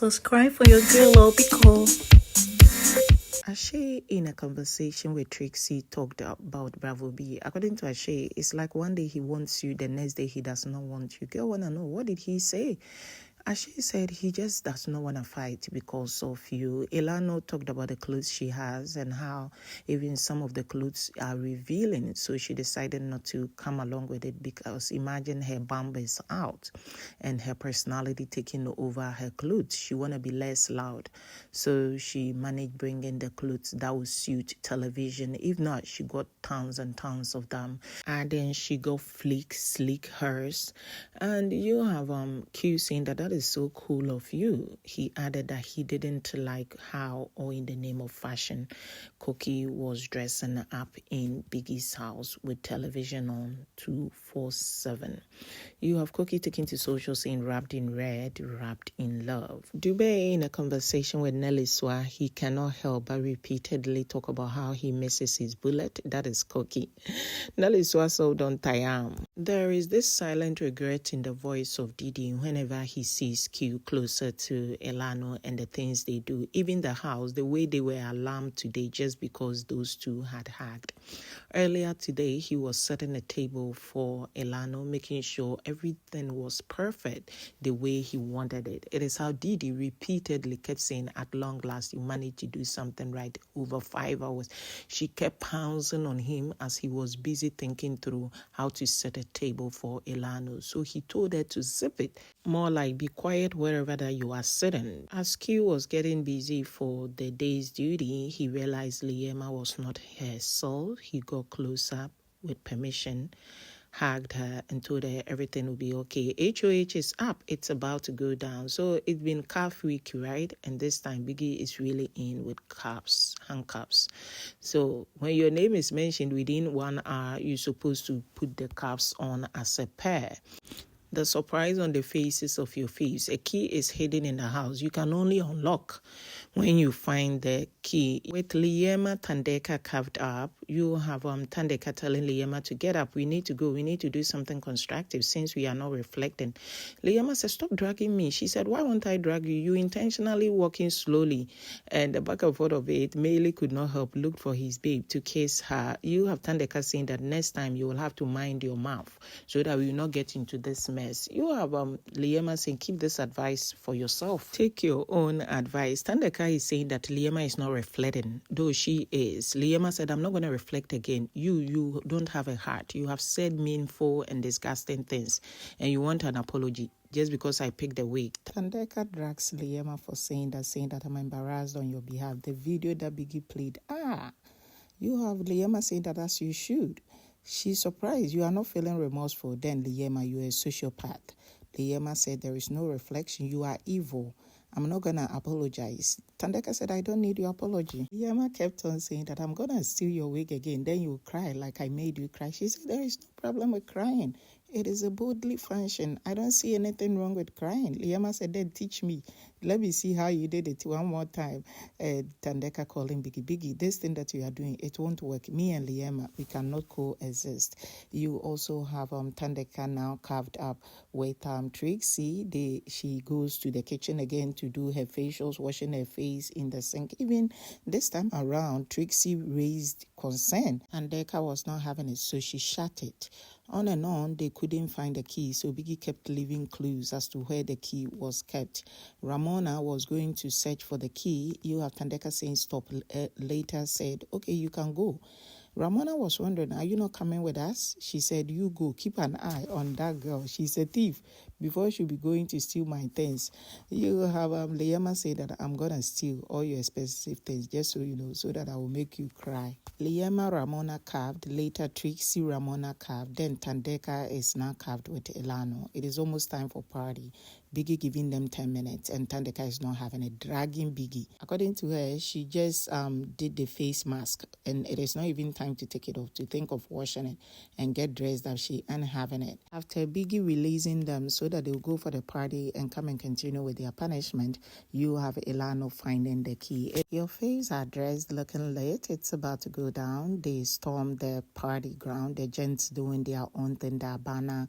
Subscribe for your girl Obiko. Ashe, in a conversation with Trixie, talked about Bravo B. According to Ashe, it's like one day he wants you, the next day he does not want you. Girl wanna know, what did he say? Ashe said he just does not want to fight because of you. Elano talked about the clothes she has and how even some of the clothes are revealing. So she decided not to come along with it because imagine her bum is out and her personality taking over her clothes. She want to be less loud. So she managed bringing the clothes that would suit television. If not, she got tons and tons of them. And then she got sleek hers. And you have Q saying that is so cool of you. He added that he didn't like how, or in the name of fashion, Cookie was dressing up in Biggie's house with television on 247. You have Cookie taking to social saying wrapped in red, wrapped in love. Dube, in a conversation with Nelly Swa, he cannot help but repeatedly talk about how he misses his bullet. That is Cookie. Nelly Swa sold on Tayam. There is this silent regret in the voice of Didi whenever he sees Q closer to Elano and the things they do. Even the house, the way they were alarmed today just because those two had hugged. Earlier today, he was setting a table for Elano, making sure everything was perfect the way he wanted it. It is how Didi repeatedly kept saying, at long last, you managed to do something right over 5 hours. She kept pouncing on him as he was busy thinking through how to set a table for Elano. So he told her to zip it, more like be quiet wherever that you are sitting. As Q was getting busy for the day's duty, he realized Liema was not her soul. He got close up with permission, hugged her and told her everything will be okay. HOH is up. It's about to go down. So it's been calf week, right? And this time Biggie is really in with cuffs, handcuffs. So when your name is mentioned within 1 hour, you're supposed to put the cuffs on as a pair. The surprise on the faces of your face. A key is hidden in the house. You can only unlock when you find the key. With Liema Thandeka carved up, you have Thandeka telling Liema to get up. We need to go. We need to do something constructive since we are not reflecting. Liema said, stop dragging me. She said, why won't I drag you? You intentionally walking slowly. And the back and forth of it, Mmeli could not help, looked for his babe to kiss her. You have Thandeka saying that next time you will have to mind your mouth so that we will not get into this mess. You have Liema saying, keep this advice for yourself. Take your own advice. Thandeka is saying that Liema is not reflecting, though she is. Liema said, I'm not going to reflect again. You don't have a heart. You have said meaningful and disgusting things, and you want an apology just because I picked the wig. Thandeka drags Liema for saying that I'm embarrassed on your behalf. The video that Biggie played, you have Liema saying that as you should. She's surprised. You are not feeling remorseful. Then, Liema, you're a sociopath. Liema said, there is no reflection. You are evil. I'm not going to apologize. Thandeka said, I don't need your apology. Liema kept on saying that I'm going to steal your wig again. Then you cry like I made you cry. She said, there is no problem with crying. It is a bodily function. I don't see anything wrong with crying. Liema said, then teach me. Let me see how you did it one more time. Thandeka calling Biggie, this thing that you are doing, it won't work. Me and Liema, we cannot coexist. You also have Thandeka now carved up with Trixie. She goes to the kitchen again to do her facials, washing her face in the sink. Even this time around, Trixie raised concern. Thandeka was not having it, so she shut it. On and on, they couldn't find the key, so Biggie kept leaving clues as to where the key was kept. Ramona was going to search for the key. You have Thandeka saying stop. Later said, okay, you can go. Ramona was wondering, are you not coming with us? She said, you go, keep an eye on that girl. She's a thief. Before she'll be going to steal my things. You have Liema say that I'm going to steal all your expensive things, just so you know, so that I will make you cry. Liema Ramona carved, later Trixie Ramona carved, then Thandeka is now carved with Elano. It is almost time for party. Biggie giving them 10 minutes and Thandeka is not having it, dragging Biggie. According to her, she just did the face mask and it is not even time to take it off, to think of washing it and get dressed up. She ain't having it. After Biggie releasing them so that they'll go for the party and come and continue with their punishment, you have Ilano finding the key. Your faves are dressed looking late. It's about to go down. They storm the party ground. The gents doing their own thing, the banner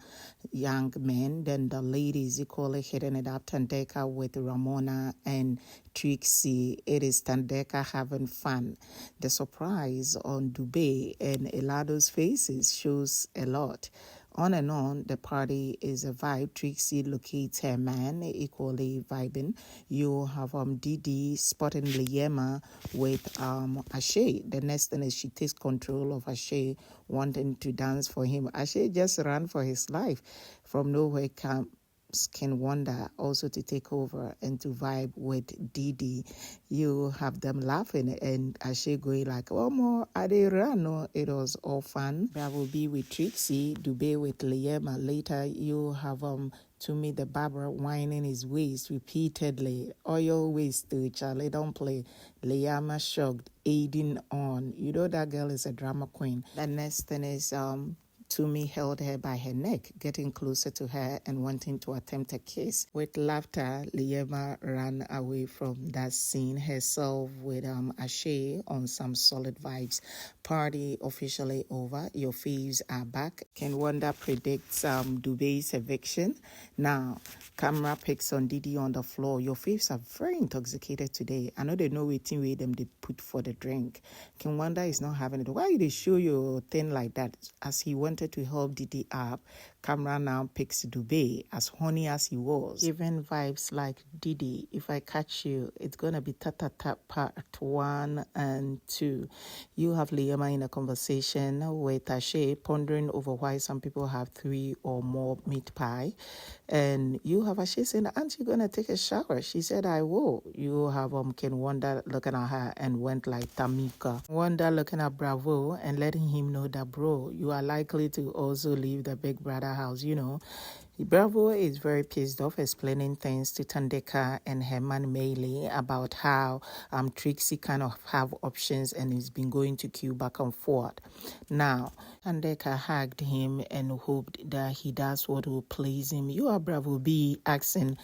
young men. Then the ladies equally hitting it up. Thandeka with Ramona and Trixie. It is Thandeka having fun. The surprise on Dube and Elado's faces shows a lot. On and on, the party is a vibe. Trixie locates her man, equally vibing. You have Didi spotting Liema with Ashe. The next thing is she takes control of Ashe, wanting to dance for him. Ashe just ran for his life. From nowhere can wonder also to take over and to vibe with Didi. You have them laughing and Ashe going like, oh, more Adirano. It was all fun. That will be with Trixie, Dube with Liema. Later, you have Tumi the barber whining his waist repeatedly. Oil waist to Charlie, don't play. Liema shocked, aiding on. You know that girl is a drama queen. The next thing is Tumi held her by her neck, getting closer to her and wanting to attempt a kiss. With laughter, Liema ran away from that scene, herself with Ashe on some solid vibes. Party officially over. Your faves are back. Can Wonder predicts Dube's eviction. Now, camera picks on Didi on the floor. Your faves are very intoxicated today. I know they know waiting with them they put for the drink. Can Wonder is not having it. Why they show you thing like that? As he wanted to help Didi up, camera now picks Dube, as horny as he was, giving vibes like Didi. If I catch you, it's gonna be ta-ta-ta part 1 and 2. You have Liema in a conversation with Ashe, pondering over why some people have 3 or more meat pie, and you have Ashe saying, aren't you gonna take a shower? She said, I will. You have Ken Wonder looking at her and went like Tamika. Wonder looking at Bravo and letting him know that, bro, you are likely to also leave the big brother house, you know. Bravo is very pissed off, explaining things to Thandeka and her man Mmeli about how Trixie kind of have options and has been going to Q back and forth. Now, Thandeka hugged him and hoped that he does what will please him. You are Bravo B asking,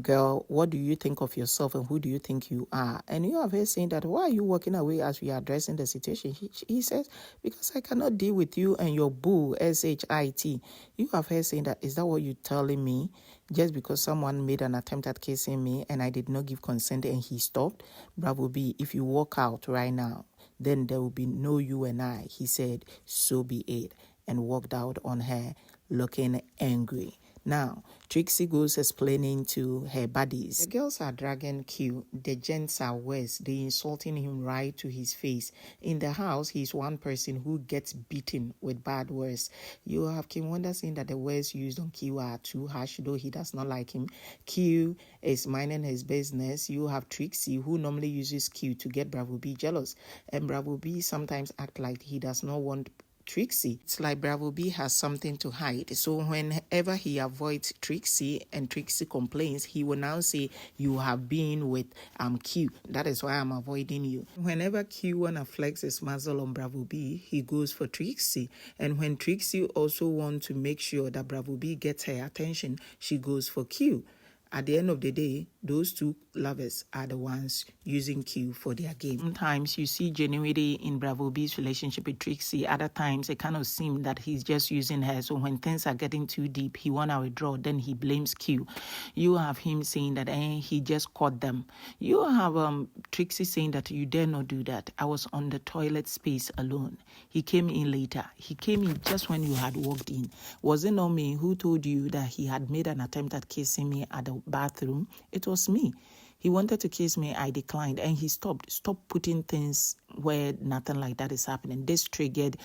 girl, what do you think of yourself and who do you think you are? And you have her saying that, why are you walking away as we are addressing the situation? He says, because I cannot deal with you and your boo, S-H-I-T. You have her saying that, is that what you're telling me? Just because someone made an attempt at kissing me and I did not give consent and he stopped? Bravo B, if you walk out right now, then there will be no you and I. He said, so be it, and walked out on her looking angry. Now, Trixie goes explaining to her buddies. The girls are dragging Q. The gents are worse. They insulting him right to his face. In the house, he's one person who gets beaten with bad words. You have Kim Wonder saying that the words used on Q are too harsh, though he does not like him. Q is minding his business. You have Trixie, who normally uses Q to get Bravo B jealous. And Bravo B sometimes act like he does not want Trixie. It's like Bravo B has something to hide. So whenever he avoids Trixie and Trixie complains, he will now say, you have been with Q. That is why I'm avoiding you. Whenever Q wanna flex his muzzle on Bravo B, he goes for Trixie. And when Trixie also wants to make sure that Bravo B gets her attention, she goes for Q. At the end of the day, those two lovers are the ones using Q for their game. Sometimes you see genuinity in Bravo B's relationship with Trixie. Other times it kind of seems that he's just using her. So when things are getting too deep, he want to withdraw. Then he blames Q. You have him saying that he just caught them. You have Trixie saying that you dare not do that. I was on the toilet space alone. He came in later. He came in just when you had walked in. Was it not me who told you that he had made an attempt at kissing me at the bathroom? It was me. He wanted to kiss me, I declined, and he stopped putting things where nothing like that is happening. This triggered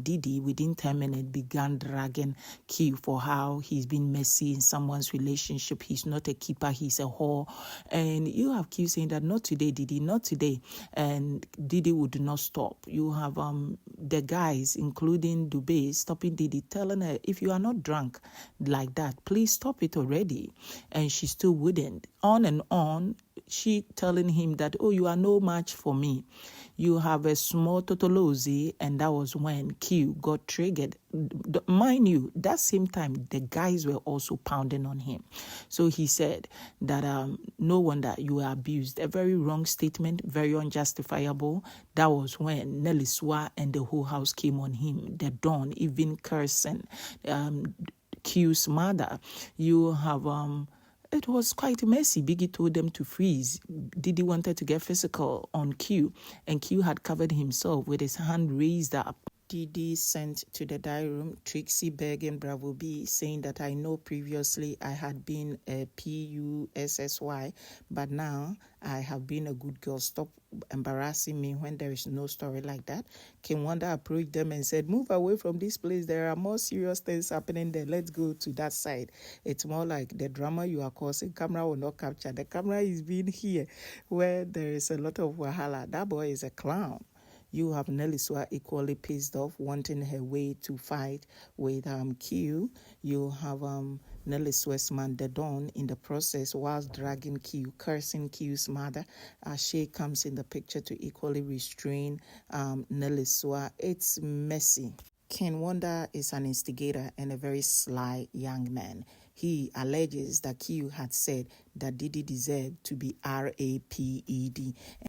Didi. Within 10 minutes began dragging Q for how he's been messy in someone's relationship. He's not a keeper, he's a whore. And you have Q saying that, not today, Didi, not today. And Didi would not stop. You have the guys, including Dube, stopping Didi, telling her, if you are not drunk like that, please stop it already. And she still wouldn't. On and on, she telling him that, oh, you are no match for me. You have a small totolozi, and that was when Q got triggered. Mind you, that same time, the guys were also pounding on him. So he said that no wonder you were abused. A very wrong statement, very unjustifiable. That was when Nelly Swa and the whole house came on him. The Don, even cursing Q's mother. You have it was quite messy. Biggie told them to freeze. Didi wanted to get physical on Q, and Q had covered himself with his hand raised up. Didi sent to the diary room Trixie begging Bravo B, saying that I know previously I had been a PUSSY, but now I have been a good girl. Stop embarrassing me when there is no story like that. Kim Wanda approached them and said, move away from this place. There are more serious things happening there. Let's go to that side. It's more like the drama you are causing. Camera will not capture. The camera is being here where there is a lot of wahala. That boy is a clown. You have Nelly Swa equally pissed off, wanting her way to fight with Q. You have Nelly Swa's man, the Don, in the process, whilst dragging Q, cursing Q's mother. Shay comes in the picture to equally restrain Nelly Swa. It's messy. Ken Wonder is an instigator and a very sly young man. He alleges that Q had said that Didi deserved to be raped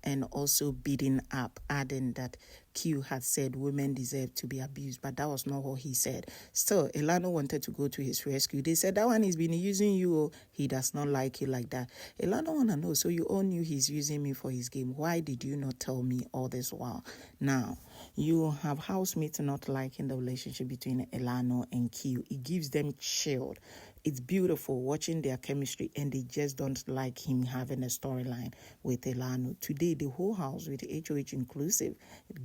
and also beaten up, adding that Q had said women deserve to be abused, but that was not what he said. Still, Elano wanted to go to his rescue. They said, that one has been using you. He does not like you like that. Elano want to know, so you all knew he's using me for his game. Why did you not tell me all this while? Now, you have Housemate not liking the relationship between Elano and Q. It gives them chilled. It's beautiful watching their chemistry, and they just don't like him having a storyline with Elano. Today, the whole house, with HOH inclusive,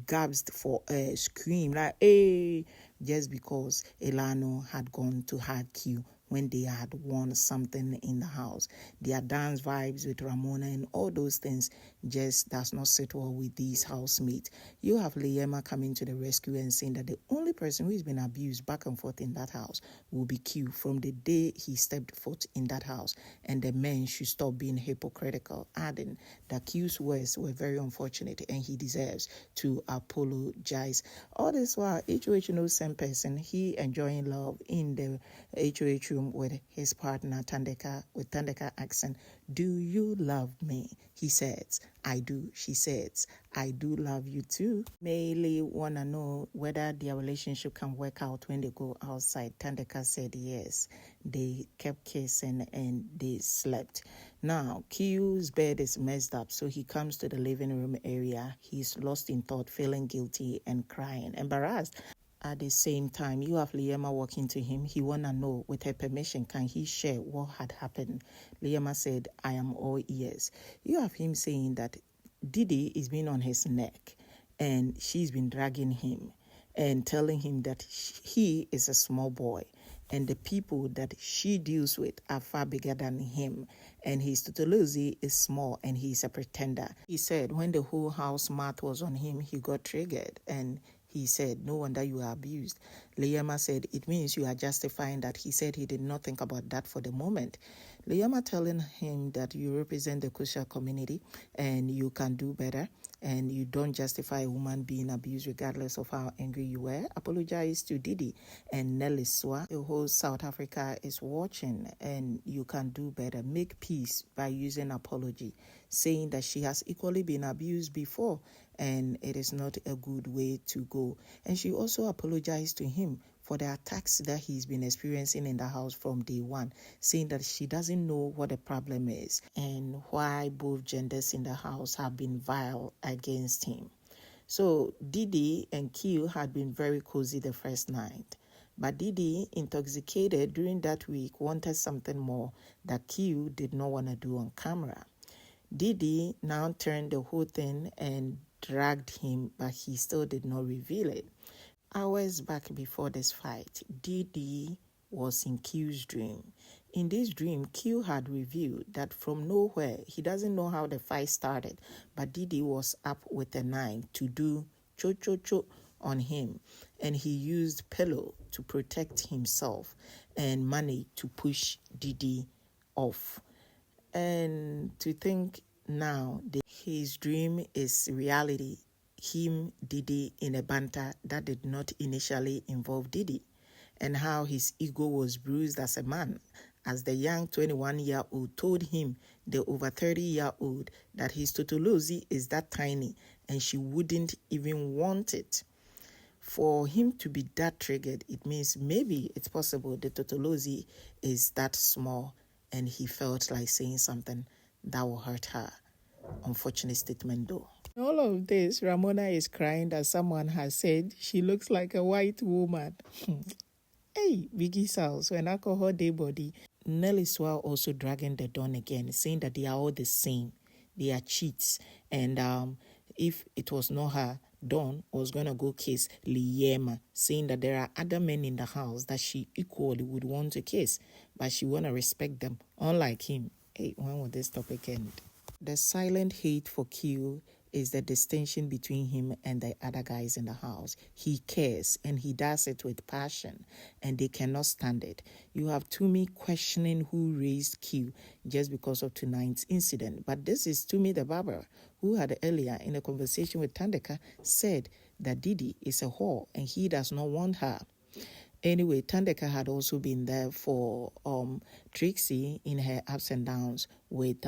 gasped for a scream, like, hey, just because Elano had gone to hug Q when they had won something in the house. Their dance vibes with Ramona and all those things just does not sit well with these housemates. You have Liema coming to the rescue and saying that the only person who has been abused back and forth in that house will be Q from the day he stepped foot in that house, and the men should stop being hypocritical, adding that Q's words were very unfortunate and he deserves to apologize. All this while, HOH knows same person, he enjoying love in the HOH room with his partner Thandeka, with Thandeka accent. Do you love me? He says, I do. She says, I do love you too. Mmeli wanna know whether their relationship can work out when they go outside. Thandeka said yes. They kept kissing and they slept. Now, Q's bed is messed up, so he comes to the living room area. He's lost in thought, feeling guilty and crying, embarrassed. At the same time, you have Liema walking to him. He want to know, with her permission, can he share what had happened? Liema said, I am all ears. You have him saying that Didi is being on his neck and she's been dragging him and telling him that he is a small boy and the people that she deals with are far bigger than him, and his Totolozi is small and he's a pretender. He said when the whole house math was on him, he got triggered and he said, no wonder you are abused. Liema said, it means you are justifying that. He said he did not think about that for the moment. Liema telling him that you represent the kosher community and you can do better and you don't justify a woman being abused regardless of how angry you were. Apologize to Didi and Nelly Swa. The whole South Africa is watching and you can do better. Make peace by using apology, saying that she has equally been abused before and it is not a good way to go. And she also apologized to him for the attacks that he's been experiencing in the house from day one, saying that she doesn't know what the problem is and why both genders in the house have been vile against him. So Didi and Q had been very cozy the first night, but Didi, intoxicated during that week, wanted something more that Q did not want to do on camera. Didi now turned the whole thing and dragged him, but he still did not reveal it. Hours back before this fight, Didi was in Q's dream. In this dream, Q had revealed that from nowhere, he doesn't know how the fight started, but Didi was up with a knife to do cho-cho-cho on him, and he used pillow to protect himself and money to push Didi off. And to think Now, his dream is reality. Him, Didi, in a banter that did not initially involve Didi, and how his ego was bruised as a man, as the young 21-year-old told him, the over 30-year-old, that his totolozi is that tiny and she wouldn't even want it. For him to be that triggered, it means maybe it's possible the totolozi is that small and he felt like saying something that will hurt her. Unfortunate statement though. In all of this, Ramona is crying that someone has said she looks like a white woman. Hey, Biggie's house, when alcohol day body. Nelly Swell also dragging the Don again, saying that they are all the same. They are cheats. And if it was not her, Don was going to go kiss Liema, saying that there are other men in the house that she equally would want to kiss, but she want to respect them, unlike him. Hey, when will this topic end? The silent hate for Q is the distinction between him and the other guys in the house. He cares and he does it with passion, and they cannot stand it. You have Tumi questioning who raised Q just because of tonight's incident. But this is Tumi the barber, who had earlier in a conversation with Thandeka said that Didi is a whore and he does not want her. Anyway, Thandeka had also been there for Trixie in her ups and downs with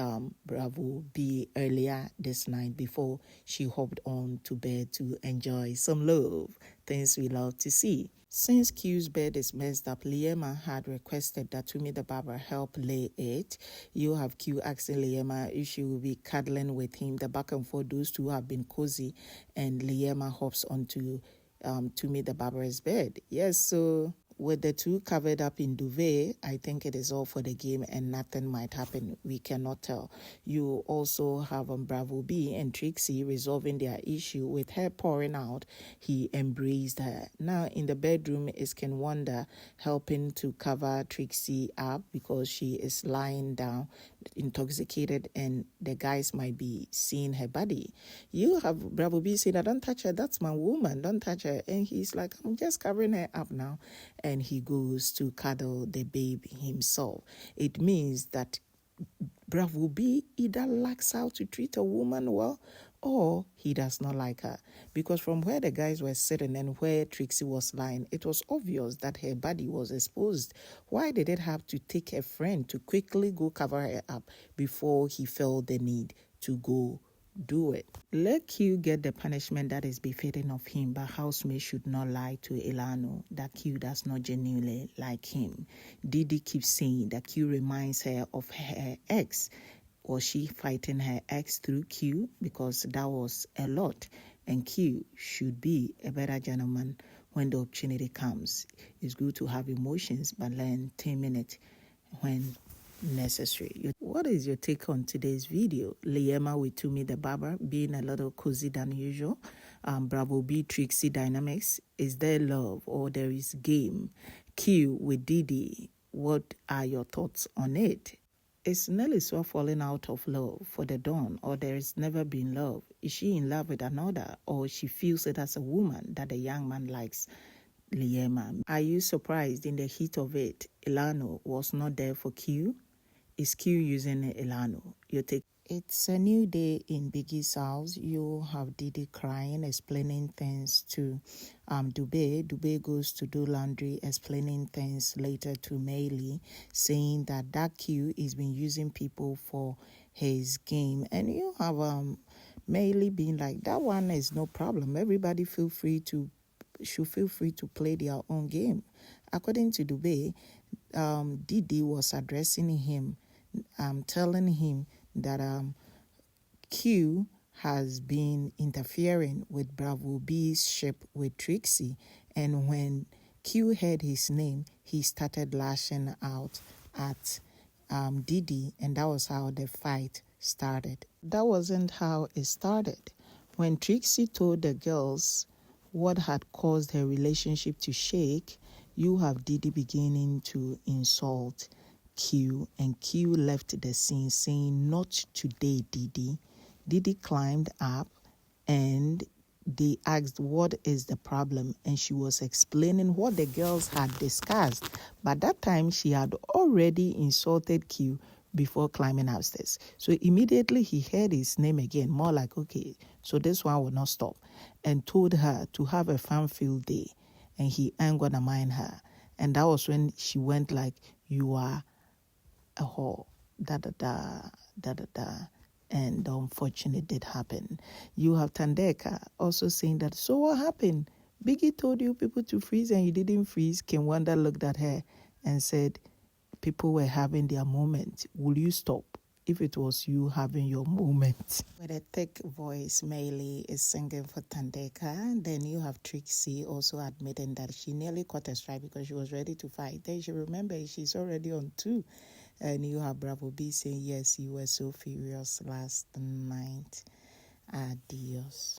Bravo B earlier this night before she hopped on to bed to enjoy some love, things we love to see. Since Q's bed is messed up, Liema had requested that Tumi the barber help lay it. You have Q asking Liema if she will be cuddling with him. The back and forth, those two have been cozy, and Liema hops onto Tumi the barber's bed. Yes, so with the two covered up in duvet, I think it is all for the game and nothing might happen. We cannot tell. You also have Bravo B and Trixie resolving their issue with her pouring out. He embraced her. Now in the bedroom is Ken Wonder helping to cover Trixie up because she is lying down intoxicated and the guys might be seeing her body. You have Bravo B saying, don't touch her, that's my woman, don't touch her. And he's like, I'm just covering her up now. And he goes to cuddle the baby himself. It means that Bravo B either lacks how to treat a woman well or he does not like her. Because from where the guys were sitting and where Trixie was lying, it was obvious that her body was exposed. Why did it have to take a friend to quickly go cover her up before he felt the need to go do it? Let Q get the punishment that is befitting of him, but Housemate should not lie to Elano that Q does not genuinely like him. Didi keeps saying that Q reminds her of her ex. Was she fighting her ex through Q? Because that was a lot. And Q should be a better gentleman when the opportunity comes. It's good to have emotions, but learn 10 minutes when necessary. What is your take on today's video? Liema with Tumi the barber being a little cozy than usual. Bravo B Trixie dynamics. Is there love or there is game? Q with Didi. What are your thoughts on it? Is Nelly Swell falling out of love for the Dawn, or there has never been love? Is she in love with another, or she feels it as a woman that the young man likes Liema? Are you surprised in the heat of it, Elano was not there for Q? Is Q using Elano? Your take. It's a new day in Biggie's house. You have Didi crying, explaining things to Dube. Dube goes to do laundry, explaining things later to Mmeli, saying that Q is been using people for his game. And you have Mmeli being like, that one is no problem. Everybody should feel free to play their own game. According to Dube, Didi was addressing him, telling him that Q has been interfering with Bravo B's ship with Trixie, and when Q heard his name, he started lashing out at Didi, and that was how the fight started. That wasn't how it started. When Trixie told the girls what had caused her relationship to shake, you have Didi beginning to insult Q, and Q left the scene saying, not today, Didi. Didi climbed up and they asked, what is the problem? And she was explaining what the girls had discussed. But that time she had already insulted Q before climbing upstairs. So immediately he heard his name again, more like, okay, so this one will not stop, and told her to have a fun-filled day, and he ain't gonna mind her. And that was when she went like, you are a whore, da-da-da, da-da-da. And the unfortunate did happen. You have Thandeka also saying that, so what happened? Biggie told you people to freeze and you didn't freeze. Kim Wanda looked at her and said, people were having their moment. Will you stop if it was you having your moment? With a thick voice, Mmeli is singing for Thandeka. Then you have Trixie also admitting that she nearly caught a strike because she was ready to fight. Then she remembers she's already on 2. And you have Bravo B saying, yes, you were so furious last night. Adios.